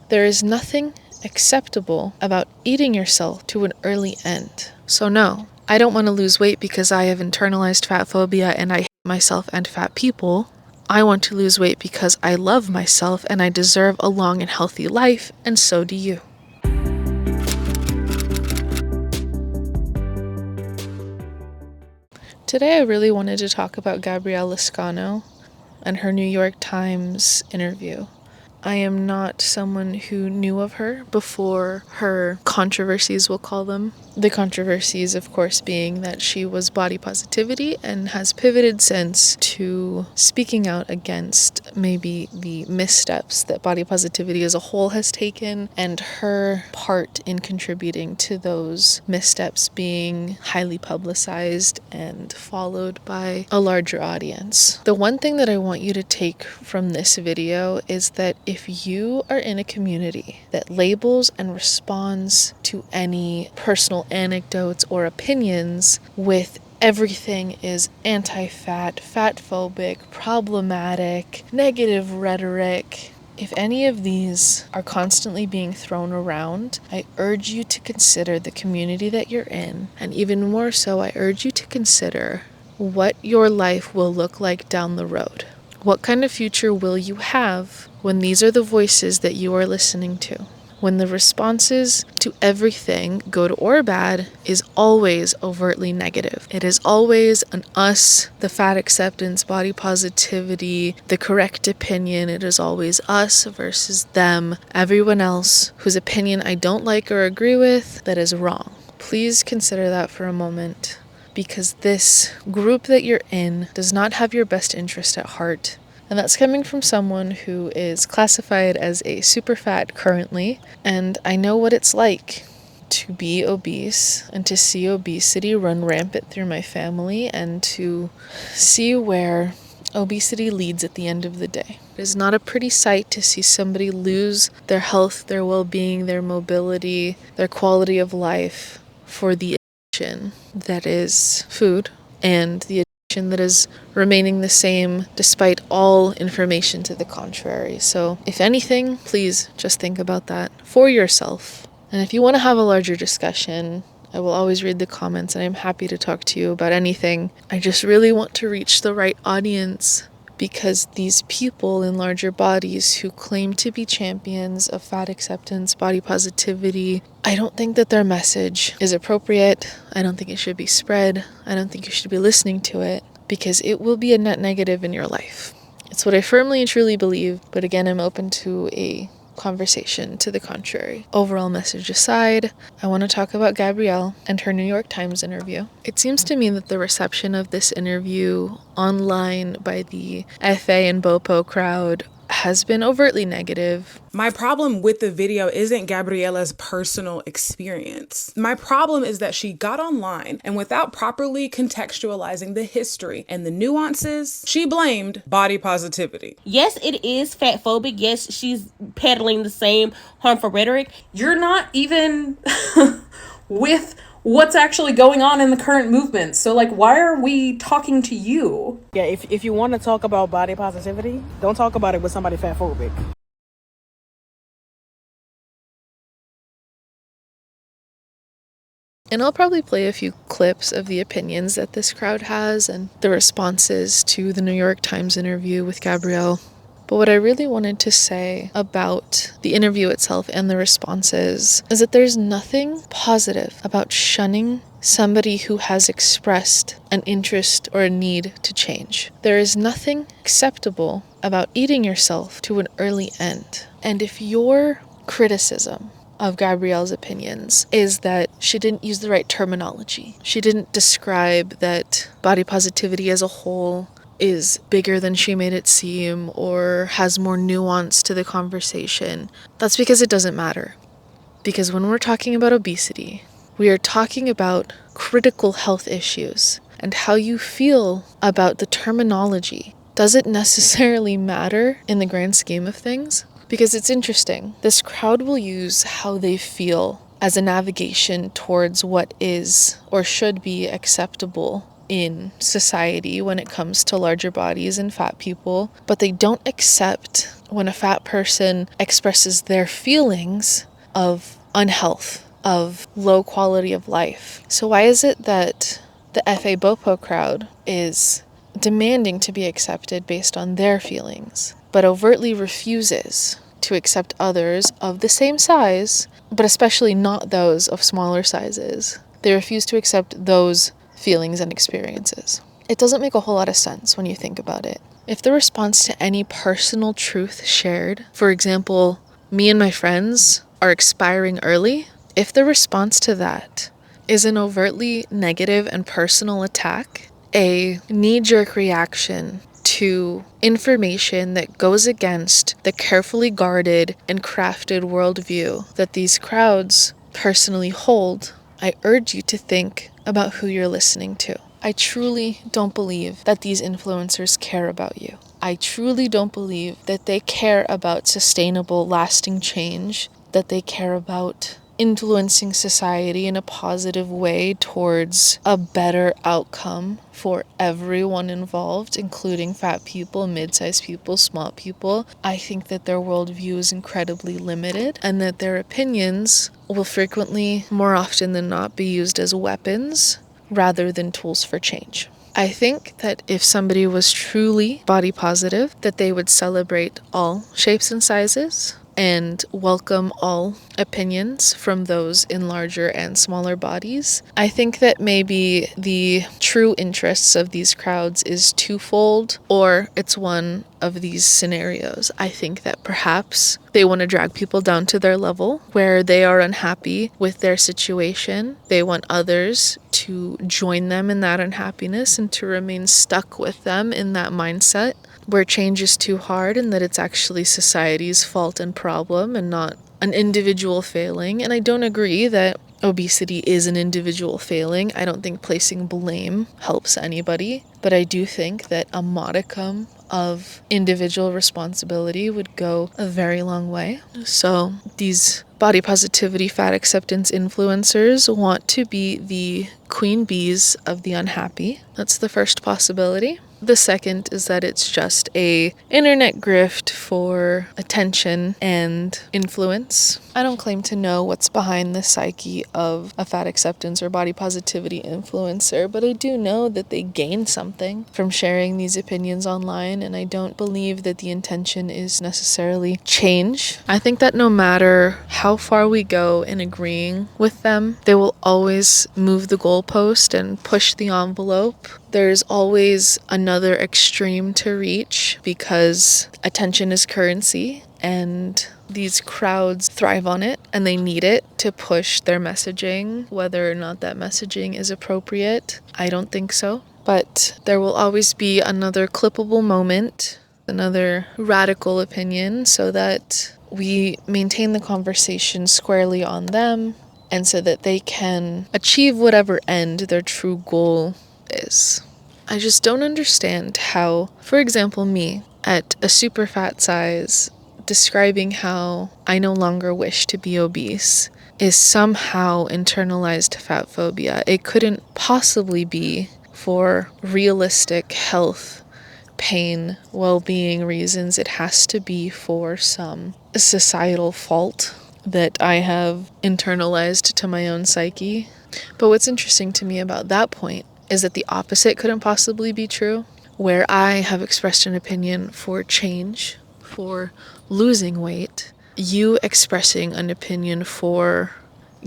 There is nothing acceptable about eating yourself to an early end. So no, I don't want to lose weight because I have internalized fat phobia and I hate myself and fat people. I want to lose weight because I love myself and I deserve a long and healthy life, and so do you. Today I really wanted to talk about Gabriella Lascano and her New York Times interview. I am not someone who knew of her before her controversies, we'll call them. The controversies, of course, being that she was body positivity and has pivoted since to speaking out against maybe the missteps that body positivity as a whole has taken and her part in contributing to those missteps being highly publicized and followed by a larger audience. The one thing that I want you to take from this video is that if you are in a community that labels and responds to any personal anecdotes or opinions with everything is anti-fat, fat-phobic, problematic, negative rhetoric, if any of these are constantly being thrown around, I urge you to consider the community that you're in, and even more so, I urge you to consider what your life will look like down the road. What kind of future will you have when these are the voices that you are listening to? When the responses to everything, good or bad, is always overtly negative. It is always an us, the fat acceptance, body positivity, the correct opinion. It is always us versus them, everyone else whose opinion I don't like or agree with, that is wrong. Please consider that for a moment, because this group that you're in does not have your best interest at heart. And that's coming from someone who is classified as a super fat currently, and I know what it's like to be obese and to see obesity run rampant through my family and to see where obesity leads at the end of the day. It is not a pretty sight to see somebody lose their health, their well-being, their mobility, their quality of life for the addiction that is food and the that is remaining the same despite all information to the contrary. So if anything, please just think about that for yourself. And if you want to have a larger discussion, I will always read the comments and I'm happy to talk to you about anything. I just really want to reach the right audience, because these people in larger bodies who claim to be champions of fat acceptance, body positivity, I don't think that their message is appropriate. I don't think it should be spread. I don't think you should be listening to it, because it will be a net negative in your life. It's what I firmly and truly believe, but again, I'm open to a conversation to the contrary. Overall message aside, I want to talk about Gabrielle and her New York Times interview. It seems to me that the reception of this interview online by the FA and BOPO crowd has been overtly negative. My problem with the video isn't Gabriella's personal experience. My problem is that she got online and without properly contextualizing the history and the nuances, she blamed body positivity. Yes, it is fat phobic. Yes, she's peddling the same harmful rhetoric. You're not even with what's actually going on in the current movement. So, like, why are we talking to you? Yeah, if you want to talk about body positivity, don't talk about it with somebody fat phobic. And I'll probably play a few clips of the opinions that this crowd has and the responses to the New York Times interview with Gabrielle. But what I really wanted to say about the interview itself and the responses is that there's nothing positive about shunning somebody who has expressed an interest or a need to change. There is nothing acceptable about eating yourself to an early end. And if your criticism of Gabrielle's opinions is that she didn't use the right terminology, she didn't describe that body positivity as a whole is bigger than she made it seem or has more nuance to the conversation, that's because it doesn't matter. Because when we're talking about obesity, we are talking about critical health issues, and how you feel about the terminology doesn't necessarily matter in the grand scheme of things. Because it's interesting, this crowd will use how they feel as a navigation towards what is or should be acceptable in society when it comes to larger bodies and fat people, but they don't accept when a fat person expresses their feelings of unhealth, of low quality of life. So why is it that the FA Bopo crowd is demanding to be accepted based on their feelings, but overtly refuses to accept others of the same size, but especially not those of smaller sizes? They refuse to accept those feelings and experiences. It doesn't make a whole lot of sense when you think about it. If the response to any personal truth shared, for example, me and my friends are expiring early, if the response to that is an overtly negative and personal attack, a knee-jerk reaction to information that goes against the carefully guarded and crafted worldview that these crowds personally hold, I urge you to think about who you're listening to. I truly don't believe that these influencers care about you. I truly don't believe that they care about sustainable, lasting change, that they care about influencing society in a positive way towards a better outcome for everyone involved, including fat people, mid-sized people, small people. I think that their worldview is incredibly limited and that their opinions will frequently, more often than not, be used as weapons rather than tools for change. I think that if somebody was truly body positive, that they would celebrate all shapes and sizes and welcome all opinions from those in larger and smaller bodies. I think that maybe the true interests of these crowds is twofold, or it's one of these scenarios. I think that perhaps they want to drag people down to their level where they are unhappy with their situation. They want others to join them in that unhappiness and to remain stuck with them in that mindset where change is too hard and that it's actually society's fault and problem and not an individual failing. And I don't agree that obesity is an individual failing. I don't think placing blame helps anybody, but I do think that a modicum of individual responsibility would go a very long way. So these body positivity, fat acceptance influencers want to be the queen bees of the unhappy. That's the first possibility. The second is that it's just a internet grift for attention and influence. I don't claim to know what's behind the psyche of a fat acceptance or body positivity influencer, but I do know that they gain something from sharing these opinions online, and I don't believe that the intention is necessarily change. I think that no matter how far we go in agreeing with them, they will always move the goalpost and push the envelope. There's always another extreme to reach because attention is currency and these crowds thrive on it and they need it to push their messaging. Whether or not that messaging is appropriate, I don't think so. But there will always be another clippable moment, another radical opinion, so that we maintain the conversation squarely on them and so that they can achieve whatever end their true goal is. I just don't understand how, for example, me at a super fat size, describing how I no longer wish to be obese is somehow internalized fat phobia. It couldn't possibly be for realistic health, pain, well-being reasons. It has to be for some societal fault that I have internalized to my own psyche. But what's interesting to me about that point is that the opposite couldn't possibly be true, where I have expressed an opinion for change, for losing weight, you expressing an opinion for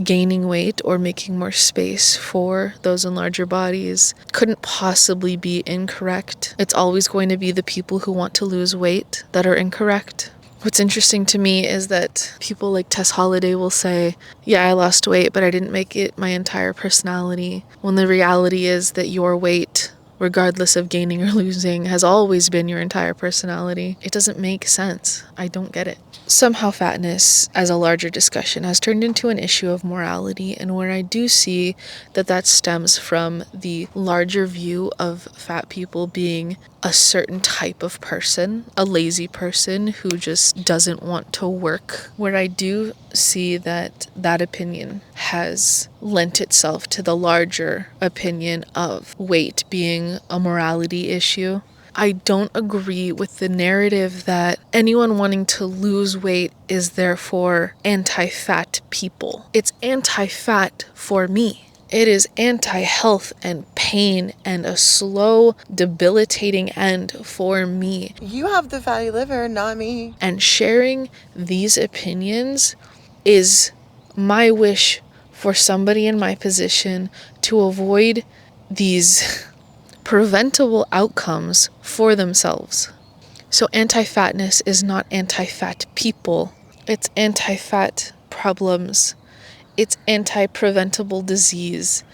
gaining weight or making more space for those in larger bodies couldn't possibly be incorrect. It's always going to be the people who want to lose weight that are incorrect. What's interesting to me is that people like Tess Holliday will say, yeah, I lost weight, but I didn't make it my entire personality, when the reality is that your weight, regardless of gaining or losing, has always been your entire personality. It doesn't make sense. I don't get it. Somehow fatness, as a larger discussion, has turned into an issue of morality, and where I do see that stems from the larger view of fat people being a certain type of person, a lazy person who just doesn't want to work, where I do see that opinion has lent itself to the larger opinion of weight being a morality issue. I don't agree with the narrative that anyone wanting to lose weight is therefore anti-fat people. It's anti-fat for me. It is anti-health and pain and a slow, debilitating end for me. You have the fatty liver, not me. And sharing these opinions is my wish for somebody in my position to avoid these preventable outcomes for themselves. So anti-fatness is not anti-fat people. It's anti-fat problems. It's anti-preventable disease.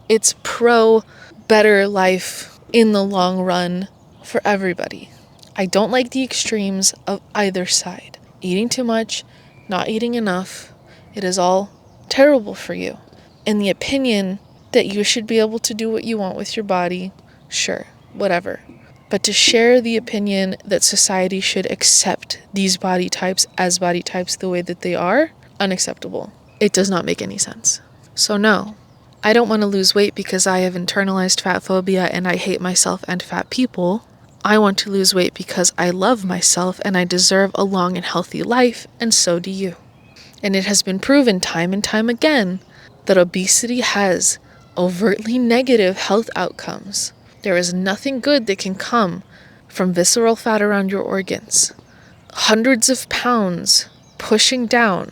It's pro-better life in the long run for everybody. I don't like the extremes of either side. Eating too much, not eating enough, it is all terrible for you. And the opinion that you should be able to do what you want with your body, sure, whatever. But to share the opinion that society should accept these body types as body types the way that they are, unacceptable. It does not make any sense. So no, I don't want to lose weight because I have internalized fat phobia and I hate myself and fat people. I want to lose weight because I love myself and I deserve a long and healthy life, and so do you. And it has been proven time and time again that obesity has overtly negative health outcomes. There is nothing good that can come from visceral fat around your organs. Hundreds of pounds pushing down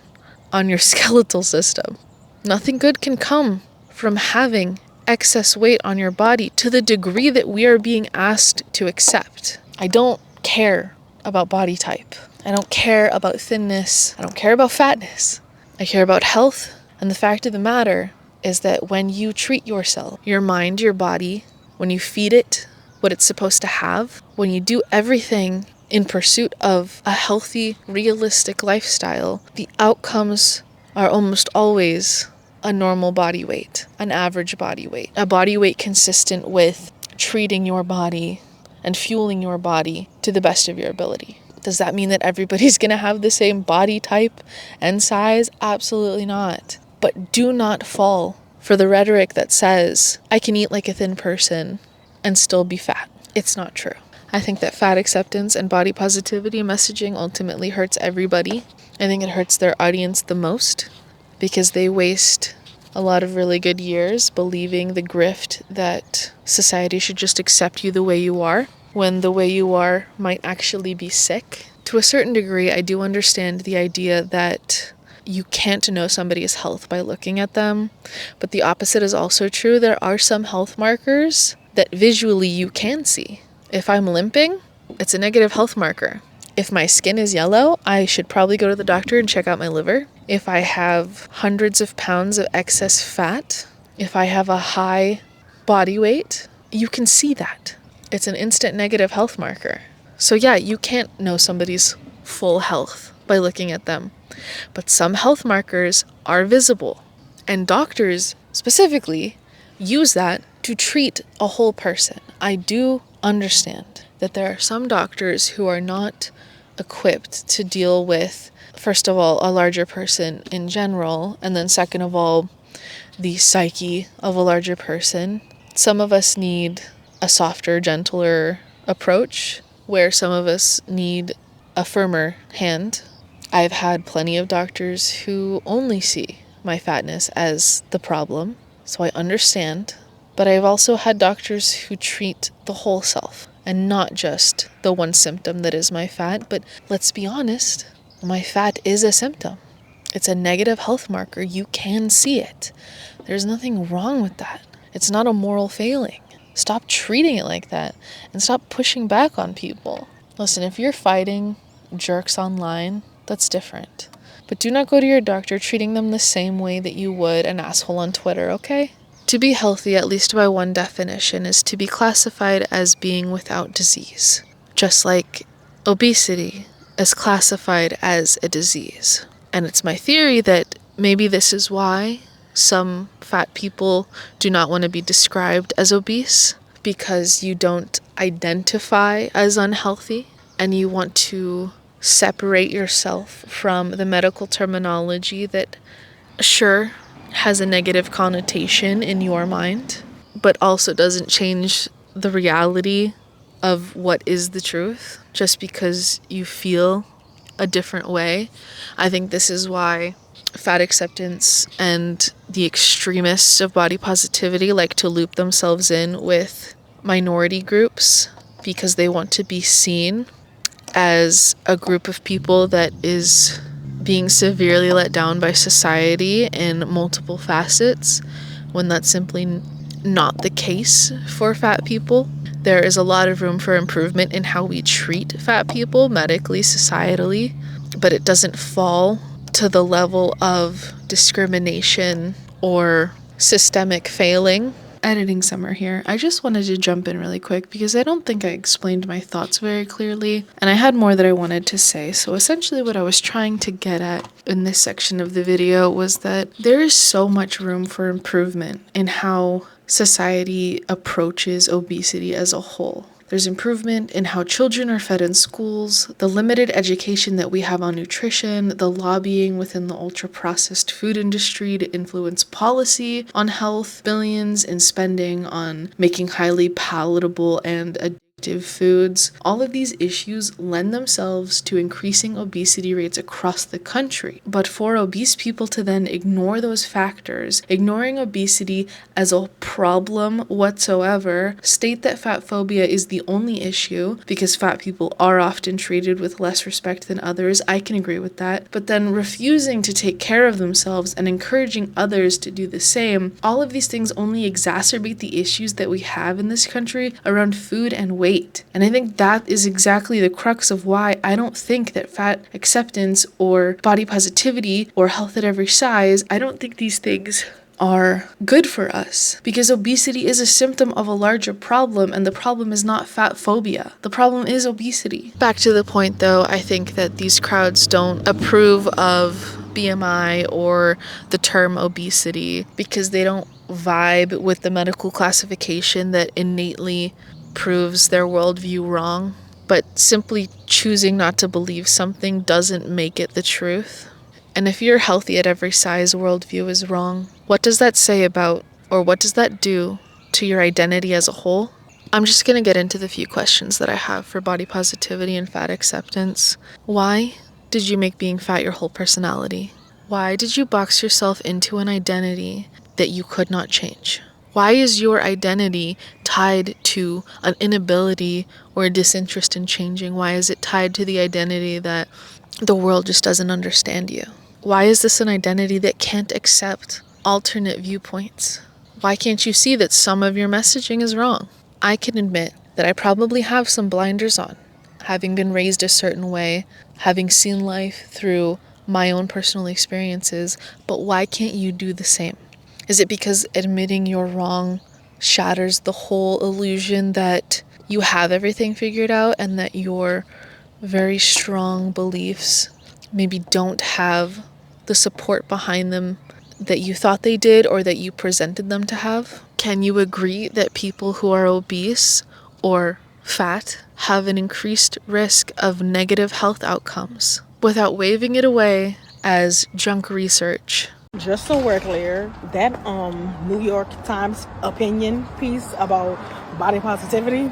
on your skeletal system. Nothing good can come from having excess weight on your body to the degree that we are being asked to accept. I don't care about body type. I don't care about thinness. I don't care about fatness. I care about health. And the fact of the matter is that when you treat yourself, your mind, your body, when you feed it what it's supposed to have, when you do everything in pursuit of a healthy, realistic lifestyle, the outcomes are almost always a normal body weight, an average body weight, a body weight consistent with treating your body and fueling your body to the best of your ability. Does that mean that everybody's going to have the same body type and size? Absolutely not. But do not fall for the rhetoric that says, I can eat like a thin person and still be fat. It's not true. I think that fat acceptance and body positivity messaging ultimately hurts everybody. I think it hurts their audience the most because they waste a lot of really good years believing the grift that society should just accept you the way you are, when the way you are might actually be sick. To a certain degree, I do understand the idea that you can't know somebody's health by looking at them, but the opposite is also true. There are some health markers that visually you can see. If I'm limping, it's a negative health marker. If my skin is yellow, I should probably go to the doctor and check out my liver. If I have hundreds of pounds of excess fat, if I have a high body weight, you can see that. It's an instant negative health marker. So yeah, you can't know somebody's full health by looking at them. But some health markers are visible. And doctors specifically use that to treat a whole person. I do understand that there are some doctors who are not equipped to deal with, first of all, a larger person in general, and then second of all, the psyche of a larger person. Some of us need a softer, gentler approach, where some of us need a firmer hand. I've had plenty of doctors who only see my fatness as the problem, so I understand. But I've also had doctors who treat the whole self and not just the one symptom that is my fat. But let's be honest, my fat is a symptom. It's a negative health marker. You can see it. There's nothing wrong with that. It's not a moral failing. Stop treating it like that and stop pushing back on people. Listen, if you're fighting jerks online, that's different. But do not go to your doctor treating them the same way that you would an asshole on Twitter, okay? To be healthy, at least by one definition, is to be classified as being without disease. Just like obesity is classified as a disease. And it's my theory that maybe this is why some fat people do not want to be described as obese, because you don't identify as unhealthy and you want to separate yourself from the medical terminology that sure has a negative connotation in your mind, but also doesn't change the reality of what is the truth just because you feel a different way. I think this is why fat acceptance and the extremists of body positivity like to loop themselves in with minority groups, because they want to be seen as a group of people that is being severely let down by society in multiple facets, when that's simply not the case for fat people. There is a lot of room for improvement in how we treat fat people medically, societally, but it doesn't fall to the level of discrimination or systemic failing. Editing Summer here. I just wanted to jump in really quick because I don't think I explained my thoughts very clearly, and I had more that I wanted to say. So essentially what I was trying to get at in this section of the video was that there is so much room for improvement in how society approaches obesity as a whole. There's improvement in how children are fed in schools, the limited education that we have on nutrition, the lobbying within the ultra-processed food industry to influence policy on health, billions in spending on making highly palatable and addictive foods. All of these issues lend themselves to increasing obesity rates across the country. But for obese people to then ignore those factors, ignoring obesity as a problem whatsoever, state that fat phobia is the only issue because fat people are often treated with less respect than others, I can agree with that. But then refusing to take care of themselves and encouraging others to do the same, all of these things only exacerbate the issues that we have in this country around food and weight. And I think that is exactly the crux of why I don't think that fat acceptance or body positivity or health at every size, I don't think these things are good for us, because obesity is a symptom of a larger problem, and the problem is not fat phobia. The problem is obesity. Back to the point though, I think that these crowds don't approve of BMI or the term obesity because they don't vibe with the medical classification that innately proves their worldview wrong. But simply choosing not to believe something doesn't make it the truth. And if your healthy at every size worldview is wrong, what does that say about, or what does that do to your identity as a whole? I'm just going to get into the few questions that I have for body positivity and fat acceptance. Why did you make being fat your whole personality? Why did you box yourself into an identity that you could not change? Why is your identity tied to an inability or a disinterest in changing? Why is it tied to the identity that the world just doesn't understand you? Why is this an identity that can't accept alternate viewpoints? Why can't you see that some of your messaging is wrong? I can admit that I probably have some blinders on, having been raised a certain way, having seen life through my own personal experiences, but why can't you do the same? Is it because admitting you're wrong shatters the whole illusion that you have everything figured out and that your very strong beliefs maybe don't have the support behind them that you thought they did or that you presented them to have? Can you agree that people who are obese or fat have an increased risk of negative health outcomes without waving it away as junk research? Just so we're clear, that New York Times opinion piece about body positivity,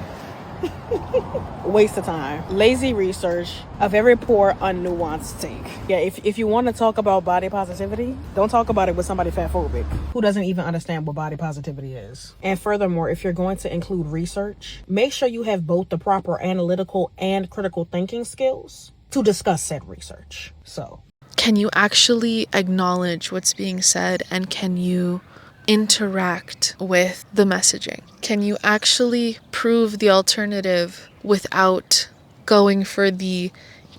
waste of time. Lazy research, a very poor, unnuanced take. Yeah, if you want to talk about body positivity, don't talk about it with somebody fatphobic who doesn't even understand what body positivity is. And furthermore, if you're going to include research, make sure you have both the proper analytical and critical thinking skills to discuss said research. So, can you actually acknowledge what's being said, and can you interact with the messaging? Can you actually prove the alternative without going for the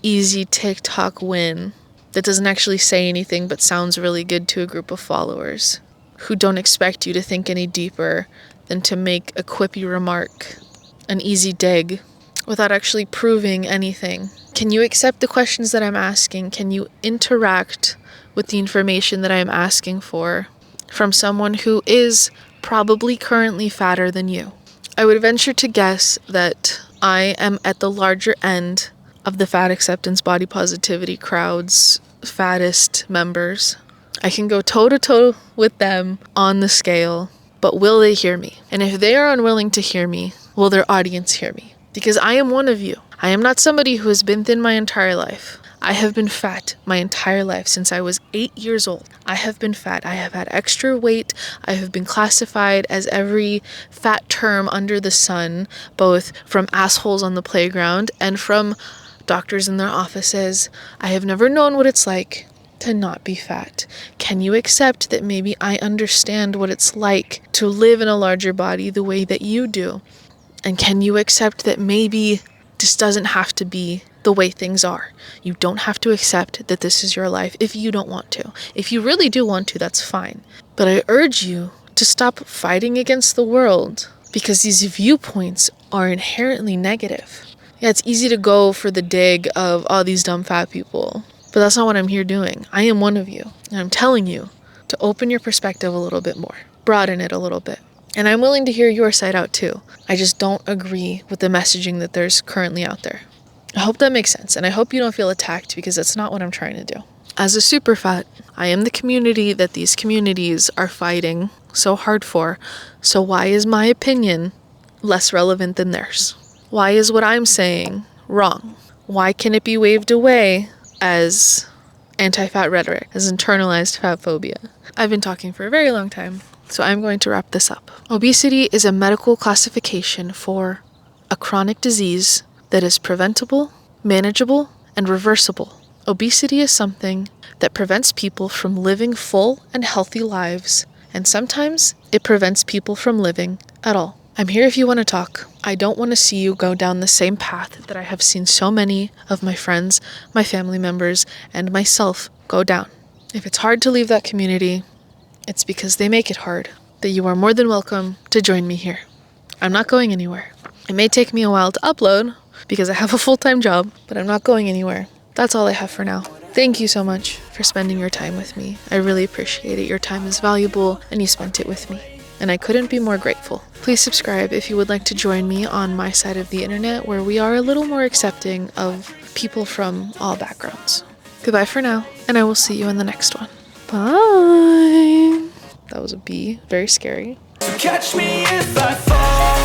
easy TikTok win that doesn't actually say anything but sounds really good to a group of followers who don't expect you to think any deeper than to make a quippy remark, an easy dig, without actually proving anything? Can you accept the questions that I'm asking? Can you interact with the information that I'm asking for from someone who is probably currently fatter than you? I would venture to guess that I am at the larger end of the fat acceptance body positivity crowd's fattest members. I can go toe-to-toe with them on the scale, but will they hear me? And if they are unwilling to hear me, will their audience hear me? Because I am one of you. I am not somebody who has been thin my entire life. I have been fat my entire life since I was 8 years old. I have been fat. I have had extra weight. I have been classified as every fat term under the sun, both from assholes on the playground and from doctors in their offices. I have never known what it's like to not be fat. Can you accept that maybe I understand what it's like to live in a larger body the way that you do? And can you accept that maybe this doesn't have to be the way things are? You don't have to accept that this is your life if you don't want to. If you really do want to, that's fine. But I urge you to stop fighting against the world because these viewpoints are inherently negative. Yeah, it's easy to go for the dig of all these dumb fat people, but that's not what I'm here doing. I am one of you, and I'm telling you to open your perspective a little bit more, broaden it a little bit. And I'm willing to hear your side out too. I just don't agree with the messaging that there's currently out there. I hope that makes sense, and I hope you don't feel attacked because that's not what I'm trying to do. As a super fat, I am the community that these communities are fighting so hard for, so why is my opinion less relevant than theirs? Why is what I'm saying wrong? Why can it be waved away as anti-fat rhetoric, as internalized fat phobia? I've been talking for a very long time, so I'm going to wrap this up. Obesity is a medical classification for a chronic disease that is preventable, manageable, and reversible. Obesity is something that prevents people from living full and healthy lives, and sometimes it prevents people from living at all. I'm here if you want to talk. I don't want to see you go down the same path that I have seen so many of my friends, my family members, and myself go down. If it's hard to leave that community, it's because they make it hard. That you are more than welcome to join me here. I'm not going anywhere. It may take me a while to upload because I have a full-time job, but I'm not going anywhere. That's all I have for now. Thank you so much for spending your time with me. I really appreciate it. Your time is valuable and you spent it with me. And I couldn't be more grateful. Please subscribe if you would like to join me on my side of the internet where we are a little more accepting of people from all backgrounds. Goodbye for now, and I will see you in the next one. Bye! That was a B. Very scary. So catch me if I fall.